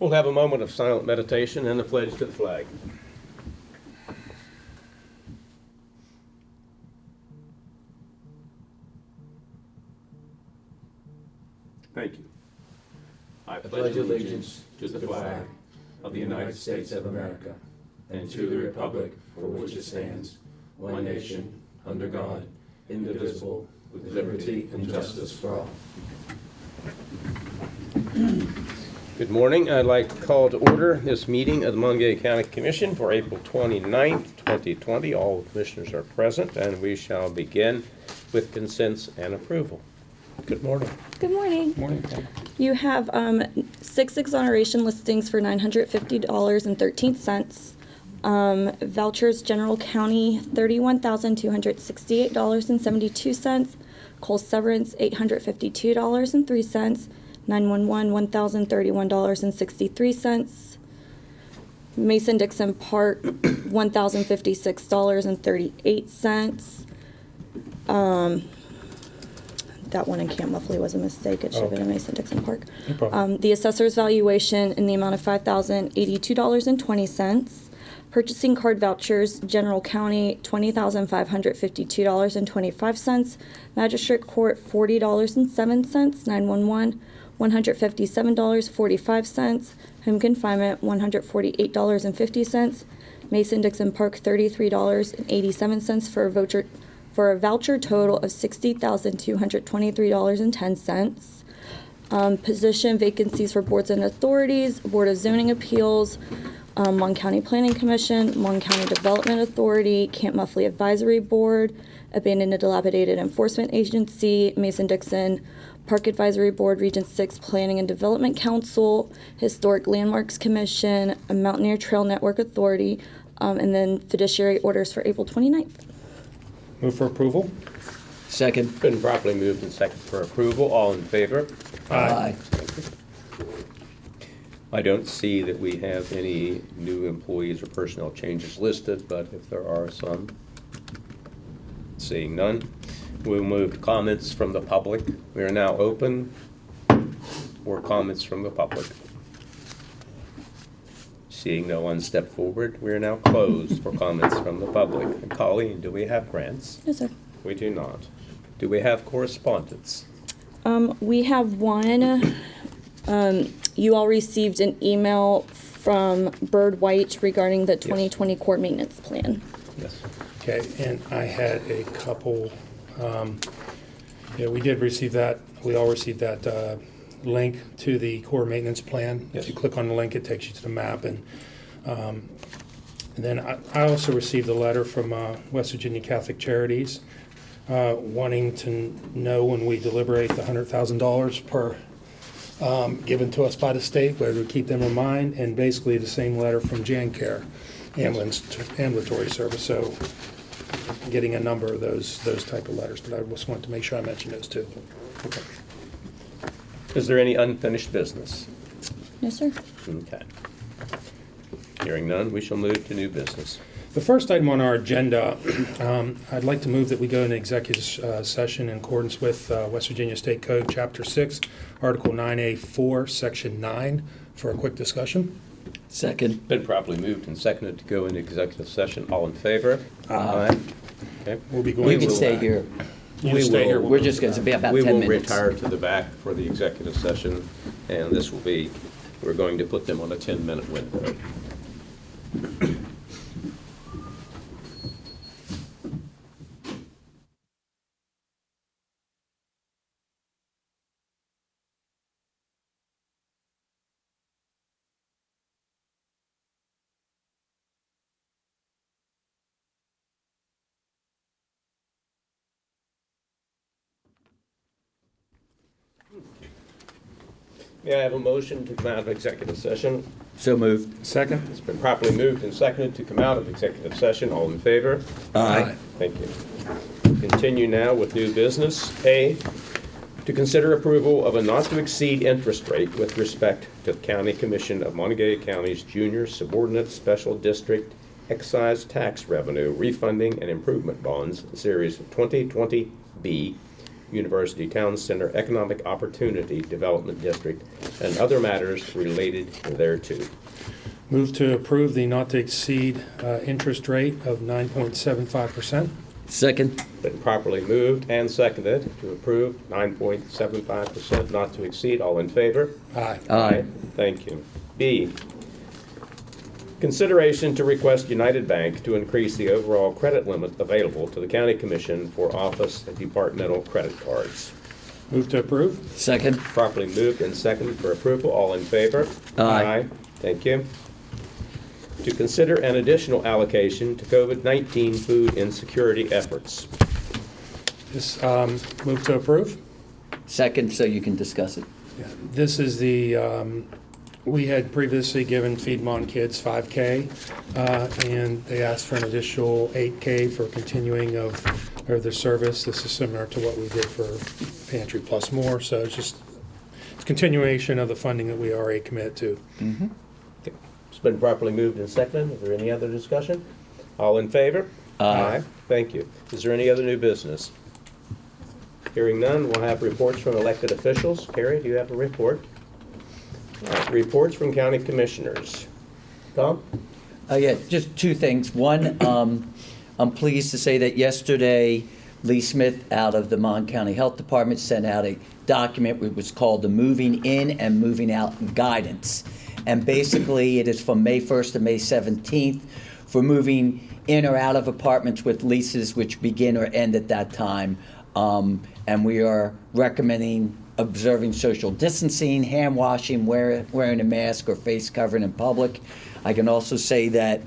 We'll have a moment of silent meditation and a pledge to the flag. Thank you. I pledge allegiance to the flag of the United States of America and to the republic for which it stands, one nation, under God, indivisible, with liberty and justice for all. Good morning. I'd like to call to order this meeting of the Monongalia County Commission for April 29th, 2020. All commissioners are present, and we shall begin with consents and approval. Good morning. Good morning. Morning. You have 6 exoneration listings for $950.13. Vouchers, General County, $31,268.72. Coal severance, $852.03. 911, $1,031.63. Mason-Dixon Park, $1,056.38. That one in Camp Muffley was a mistake. It should have been in Mason-Dixon Park. No problem. The assessor's valuation in the amount of $5,082.20. Purchasing card vouchers, General County, $20,552.25. Magistrate Court, $40.07. 911, $157.45. Home confinement, $148.50. Mason-Dixon Park, $33.87 for a voucher total of $60,223.10. Position vacancies for boards and authorities, Board of Zoning Appeals, Mon County Planning Commission, Mon County Development Authority, Camp Muffley Advisory Board, Abandoned and Dilapidated Enforcement Agency, Mason-Dixon Park Advisory Board, Region 6 Planning and Development Council, Historic Landmarks Commission, Mountaineer Trail Network Authority, and then fiduciary orders for April 29th. Move for approval. Second. Been properly moved and seconded for approval. All in favor? Aye. I don't see that we have any new employees or personnel changes listed, but if there are some, seeing none, we'll move to comments from the public. We are now open for comments from the public. Seeing no one step forward, we are now closed for comments from the public. And Colleen, do we have grants? Yes, sir. We do not. Do we have correspondence? We have one. You all received an email from Bird White regarding the 2020 court maintenance plan. Yes. Okay, and I had a couple, we did receive that, we all received that link to the core maintenance plan. Yes. If you click on the link, it takes you to the map. And then I also received a letter from West Virginia Catholic Charities wanting to know when we deliberate the $100,000 per given to us by the state, whether to keep them in mind, and basically the same letter from JanCare, ambulatory service. So getting a number of those type of letters, but I just wanted to make sure I mentioned those too. Okay. Is there any unfinished business? No, sir. Okay. Hearing none, we shall move to new business. The first item on our agenda, I'd like to move that we go into executive session in accordance with West Virginia State Code, Chapter 6, Article 9A4, Section 9, for a quick discussion. Second. Been properly moved and seconded to go into executive session. All in favor? Aye. Okay. We'll be going. You can stay here. You stay here. We're just going to be about We 10 will minutes. retire to the back for the executive session, and this will be, we're going to put them on a 10-minute window. May I have a motion to come out of executive session? So moved. Second. It's been properly moved and seconded to come out of executive session. All in favor? Aye. Thank you. Continue now with new business. A, to consider approval of a not-to-exceed interest rate with respect to the County Commission of Monongalia County's Junior Subordinate Special District Excise Tax Revenue Refunding and Improvement Bonds, Series 2020B, University Town Center Economic Opportunity Development District, and other matters related thereto. Move to approve the not to exceed interest rate of 9.75%. Second. Been properly moved and seconded to approve 9.75% not to exceed. All in favor? Aye. Aye. Thank you. B, consideration to request United Bank to increase the overall credit limit available to the County Commission for office and departmental credit cards. Move to approve. Second. Properly moved and seconded for approval. All in favor? Aye. Thank you. To consider an additional allocation to COVID-19 food insecurity efforts. This, move to approve. Second, so you can discuss it. This is the, we had previously given Feed Mon Kids 5K, and they asked for an additional 8K for continuing of their service. This is similar to what we did for Pantry Plus More, so it's continuation of the funding that we already committed to. It's been properly moved and seconded. Is there any other discussion? All in favor? Aye. Thank you. Is there any other new business? Hearing none, we'll have reports from elected officials. Carrie, do you have a report? All right, reports from county commissioners. Tom? Yeah, just two things. One, I'm pleased to say that yesterday, Lee Smith out of the Mon County Health Department sent out a document which was called the Moving In and Moving Out Guidance. And basically, it is from May 1st to May 17th for moving in or out of apartments with leases which begin or end at that time. And we are recommending observing social distancing, hand washing, wearing a mask or face covering in public. I can also say that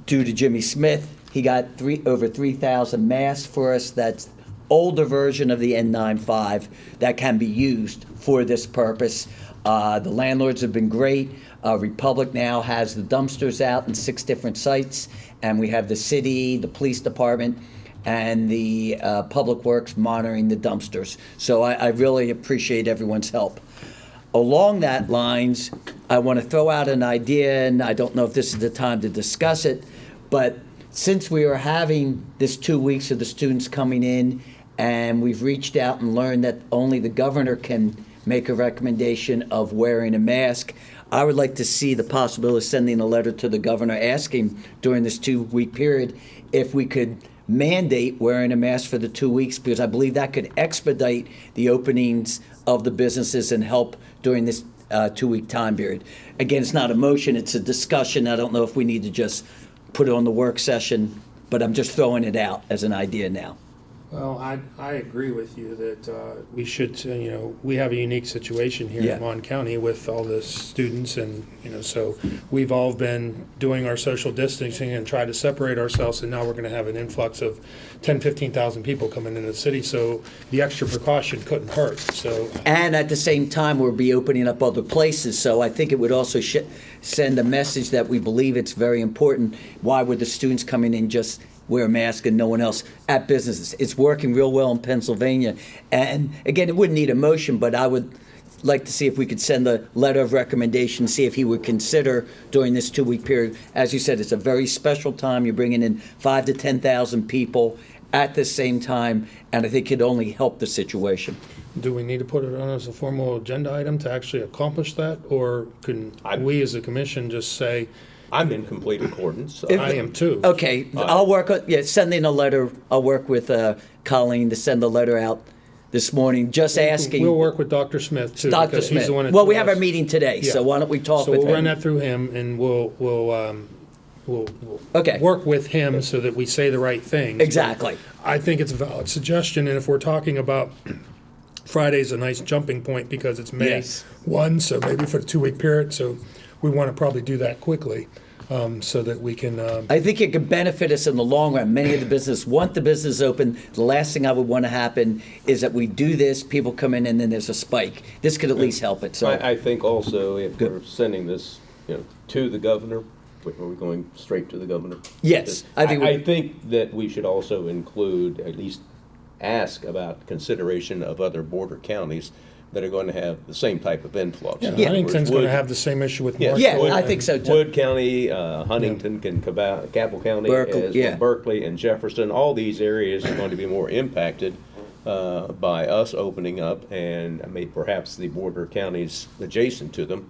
due to Jimmy Smith, he got over 3,000 masks for us. That's older version of the N95 that can be used for this purpose. The landlords have been great. Republic now has the dumpsters out in 6 different sites, and we have the city, the police department, and the Public Works monitoring the dumpsters. So I really appreciate everyone's help. Along that lines, I want to throw out an idea, and I don't know if this is the time to discuss it, but since we are having this 2 weeks of the students coming in, and we've reached out and learned that only the governor can make a recommendation of wearing a mask, I would like to see the possibility of sending a letter to the governor asking during this 2-week period if we could mandate wearing a mask for the 2 weeks, because I believe that could expedite the openings of the businesses and help during this 2-week time period. Again, it's not a motion, it's a discussion. I don't know if we need to just put it on the work session, but I'm just throwing it out as an idea now. Well, I agree with you that we should, we have a unique situation here Yeah. in Mon County with all the students, and, so we've all been doing our social distancing and try to separate ourselves, and now we're going to have an influx of 10, 15,000 people coming into the city, so the extra precaution couldn't hurt, so. And at the same time, we'll be opening up other places, so I think it would also send a message that we believe it's very important. Why would the students coming in just wear a mask and no one else at businesses? It's working real well in Pennsylvania. And again, it wouldn't need a motion, but I would like to see if we could send a letter of recommendation, see if he would consider during this 2-week period. As you said, it's a very special time. You're bringing in 5,000 to 10,000 people at the same time, and I think it only help the situation. Do we need to put it on as a formal agenda item to actually accomplish that? Or can we as a commission just say, I'm in complete accordance. I am too. Okay, I'll work on, sending a letter. I'll work with Colleen to send a letter out this morning, just asking. We'll work with Dr. Smith too. Dr. because he's Smith. the one that Well, we told have our us. meeting today, so Yeah. why don't we talk So with we'll him? run that through him, and we'll Okay. work with him so that we say the right things. Exactly. I think it's a valid suggestion, and if we're talking about Friday's a nice jumping point because it's May Yes. 1, so maybe for the 2-week period, so we want to probably do that quickly so that we can. I think it could benefit us in the long run. Many of the business want the business open. The last thing I would want to happen is that we do this, people come in, and then there's a spike. This could at least help it. So I think also if Good. we're sending this, to the governor, are we going straight to the governor? Yes, I think I think that we should also include, at least ask about consideration of other border counties that are going to have the same type of influx. Yeah, In other Huntington's words, going to Wood- have the same issue with Yeah, Marshall. Yeah, I and- think so too. Wood County, Huntington, Cabell County, Berkeley, as yeah. well, Berkeley and Jefferson, all these areas are going to be more impacted by us opening up and perhaps the border counties adjacent to them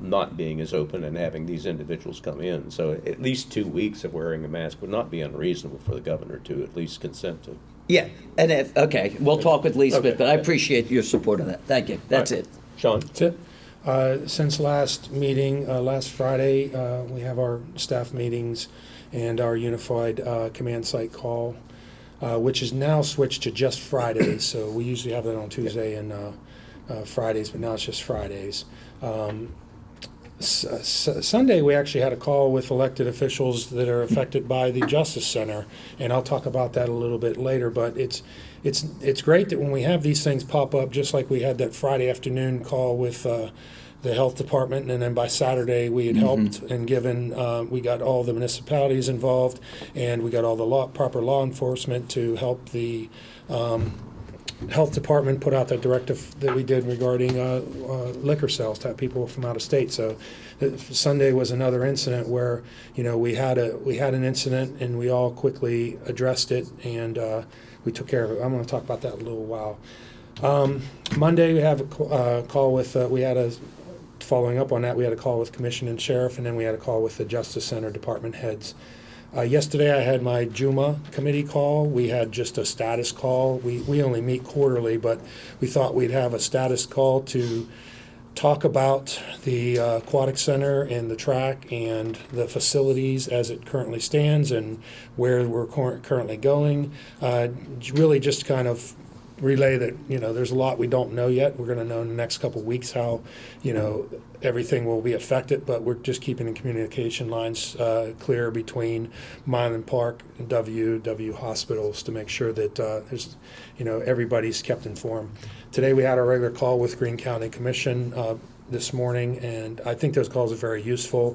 not being as open and having these individuals come in. So at least 2 weeks of wearing a mask would not be unreasonable for the governor to at least consent to. Yeah, and okay, we'll talk with Lee Smith, Okay. but I appreciate your support on that. Thank you. That's All right. it. Sean? That's it. Since last meeting, last Friday, we have our staff meetings and our unified command site call, which is now switched to just Fridays. So we usually have that on Tuesday and Fridays, but now it's just Fridays. Sunday, we actually had a call with elected officials that are affected by the Justice Center, and I'll talk about that a little bit later. But it's great that when we have these things pop up, just like we had that Friday afternoon call with the health department, and then by Saturday we had helped and given. We got all the municipalities involved, and we got all the proper law enforcement to help the health department put out that directive that we did regarding liquor sales to people from out of state. So Sunday was another incident where we had an incident and we all quickly addressed it, and we took care of it. I'm going to talk about that in a little while. Monday we have a call with following up on that, we had a call with Commission and Sheriff, and then we had a call with the Justice Center department heads. Yesterday I had my JUMA committee call. We had just a status call. We only meet quarterly, but we thought we'd have a status call to talk about the aquatic center and the track and the facilities as it currently stands and where we're currently going. Really just kind of relay that there's a lot we don't know yet. We're going to know in the next couple of weeks how everything will be affected, but we're just keeping the communication lines clear between Milan Park and W hospitals to make sure that there's everybody's kept informed. Today we had our regular call with Greene County Commission this morning, and I think those calls are very useful.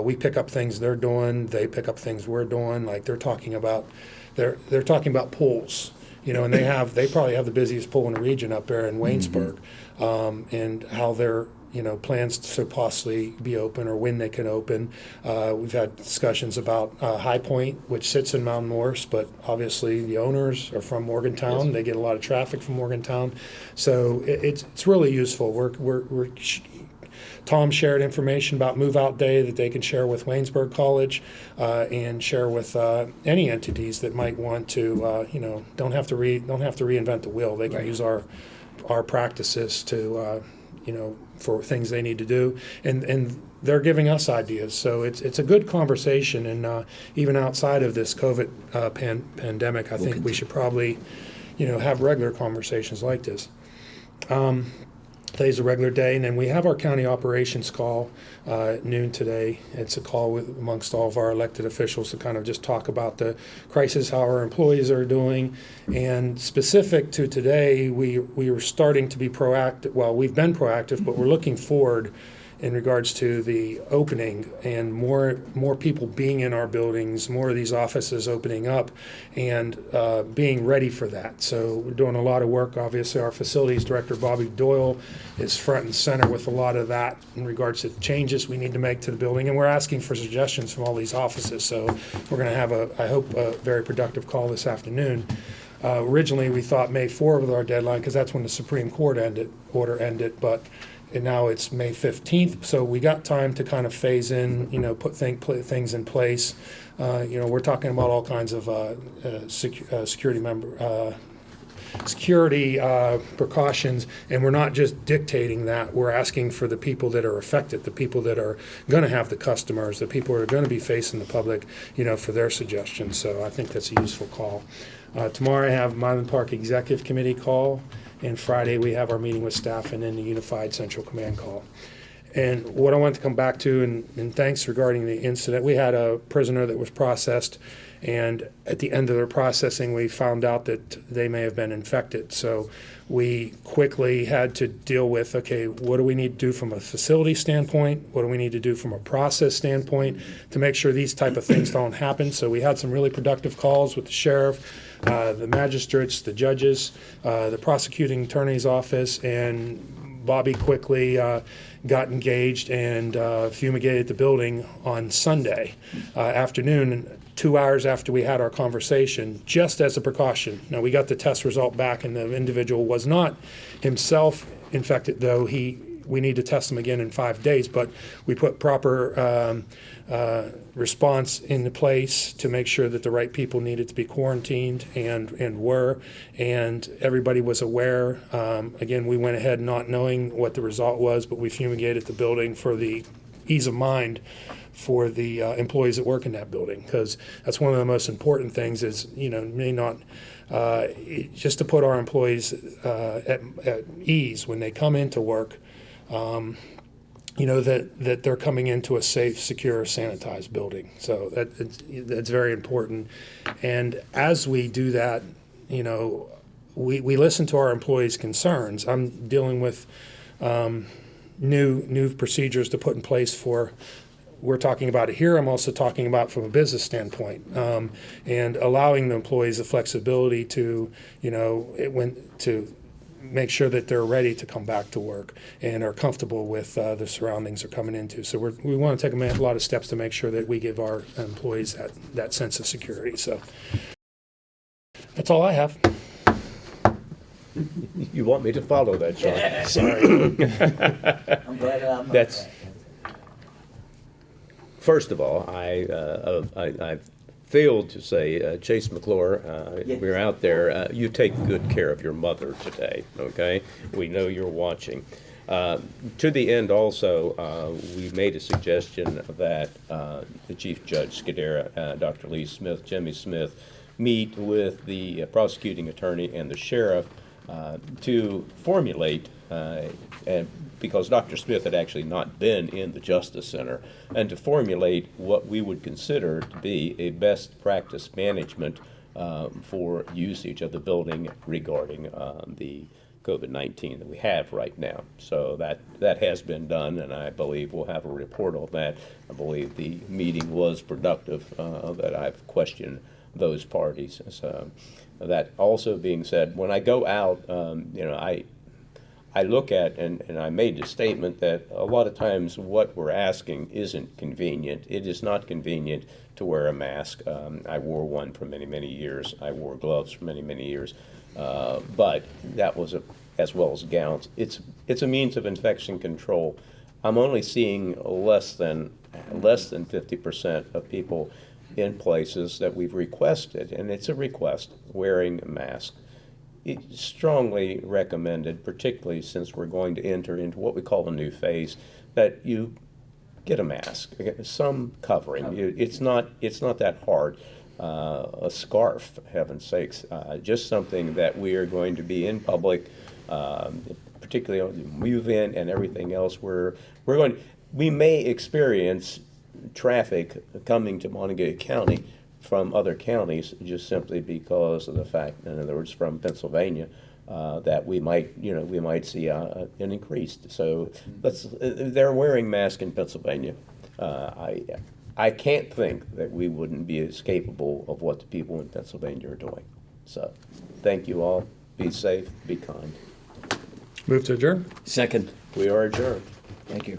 We pick up things they're doing, they pick up things we're doing. Like they're talking about pools. And they probably have the busiest pool in the region up there in Waynesburg, and how their plans to possibly be open or when they can open. We've had discussions about High Point, which sits in Mount Morris, but obviously the owners are from Morgantown. Yes. They get a lot of traffic from Morgantown, so it's really useful. Tom shared information about move-out day that they can share with Waynesburg College and share with any entities that might want to, don't have to reinvent the wheel. They can use our practices to, for things they need to do, and they're giving us ideas. So it's a good conversation, and even outside of this COVID pandemic, I think we should probably, have regular conversations like this. Today's a regular day, and then we have our county operations call at noon today. It's a call amongst all of our elected officials to kind of just talk about the crisis, how our employees are doing. And specific to today, we were starting to be proactive. Well, we've been proactive, but we're looking forward in regards to the opening and more people being in our buildings, more of these offices opening up, and being ready for that. So we're doing a lot of work. Obviously, our facilities director, Bobby Doyle, is front and center with a lot of that in regards to the changes we need to make to the building. And we're asking for suggestions from all these offices. So we're going to have, I hope, a very productive call this afternoon. Originally, we thought May 4 was our deadline because that's when the Supreme Court order ended, and now it's May 15th, so we got time to kind of phase in, put things in place. We're talking about all kinds of security precautions, and we're not just dictating that. We're asking for the people that are affected, the people that are going to have the customers, the people who are going to be facing the public, for their suggestions. So I think that's a useful call. Tomorrow I have Milan Park Executive Committee call. And Friday, we have our meeting with staff and then the Unified Central Command call. And what I want to come back to, and thanks regarding the incident, we had a prisoner that was processed, and at the end of their processing, we found out that they may have been infected. So we quickly had to deal with, okay, what do we need to do from a facility standpoint? What do we need to do from a process standpoint to make sure these type of things don't happen? So we had some really productive calls with the sheriff, the magistrates, the judges, the prosecuting attorney's office, and Bobby quickly got engaged and fumigated the building on Sunday afternoon, 2 hours after we had our conversation, just as a precaution. Now, we got the test result back, and the individual was not himself infected, though we need to test him again in 5 days, but we put proper response into place to make sure that the right people needed to be quarantined and were, and everybody was aware. Again, we went ahead not knowing what the result was, but we fumigated the building for the ease of mind for the employees that work in that building, because that's one of the most important things is, may not, just to put our employees at ease when they come into work, that they're coming into a safe, secure, sanitized building. So that's very important. And as we do that, we listen to our employees' concerns. I'm dealing with new procedures to put in place for. We're talking about it here. I'm also talking about from a business standpoint, and allowing the employees the flexibility to, to make sure that they're ready to come back to work and are comfortable with the surroundings they're coming into. So we want to take a lot of steps to make sure that we give our employees that sense of security. So that's all I have. You want me to follow that, Sean? Sorry. I'm glad I'm not That's- back. First of all, I failed to say, Chase McClure, Yes. we're out there. You take good care of your mother today, okay? We know you're watching. To the end also, we made a suggestion that the Chief Judge Scudera, Dr. Lee Smith, Jimmy Smith, meet with the prosecuting attorney and the sheriff to formulate, and because Dr. Smith had actually not been in the Justice Center, and to formulate what we would consider to be a best practice management for usage of the building regarding the COVID-19 that we have right now. So that has been done, and I believe we'll have a report on that. I believe the meeting was productive, that I've questioned those parties. So that also being said, when I go out, I look at, and I made the statement that a lot of times what we're asking isn't convenient. It is not convenient to wear a mask. I wore one for many, many years. I wore gloves for many, many years. But that was as well as gowns. It's a means of infection control. I'm only seeing less than 50% of people in places that we've requested, and it's a request, wearing a mask. It's strongly recommended, particularly since we're going to enter into what we call a new phase, that you get a mask, some covering. It's not that hard. A scarf, for heaven's sakes, just something that we are going to be in public, particularly on the move-in and everything else. We may experience traffic coming to Monongalia County from other counties just simply because of the fact, in other words, from Pennsylvania, that we might see an increase. So they're wearing masks in Pennsylvania. I can't think that we wouldn't be as capable of what the people in Pennsylvania are doing. So thank you all. Be safe, be kind. Move to adjourn. Second. We are adjourned. Thank you.